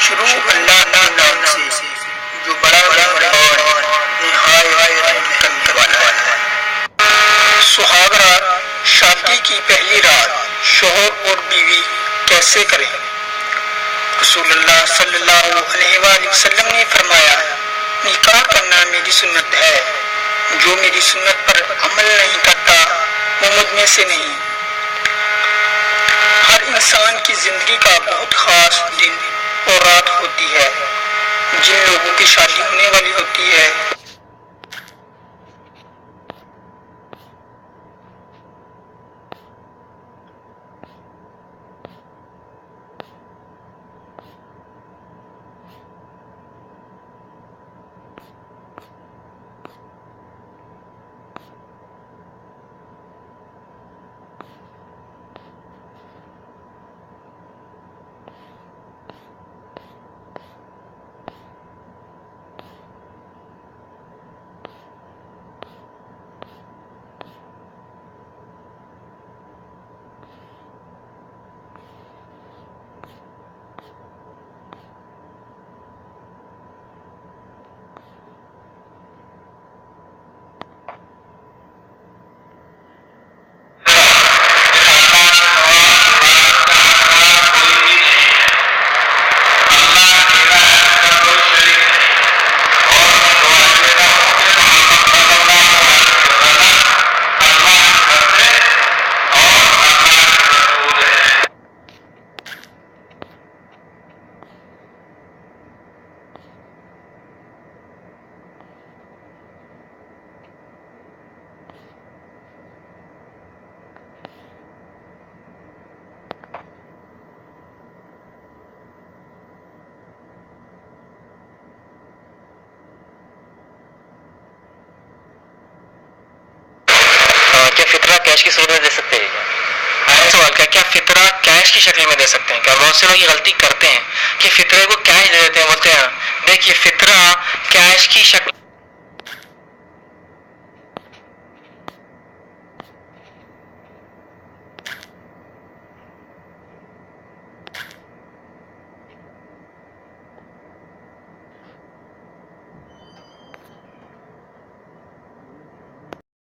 शुरू अल्लाह के नाम से जो बड़ा मेहरबान निहायत रहम करने वाला है। सुहाग रात, शादी की पहली रात शोहर और बीवी कैसे करें? रसूलुल्लाह सल्लल्लाहु अलैहि वसल्लम ने फरमाया, निकाह करना मेरी सुन्नत है, जो मेरी सुन्नत पर अमल नहीं करता वो मुझ में से नहीं। हर इंसान की जिंदगी का बहुत खास दिन और रात होती है। जिन लोगों की शादी होने वाली होती है क्या फितरा कैश की सूरत में दे सकते हैं? आया सवाल क्या फितरा कैश की शक्ल में दे सकते हैं क्या? बहुत से लोग ये गलती करते हैं कि फितरे को कैश दे देते हैं, बोलते हैं देखिए फितरा कैश की शक्ल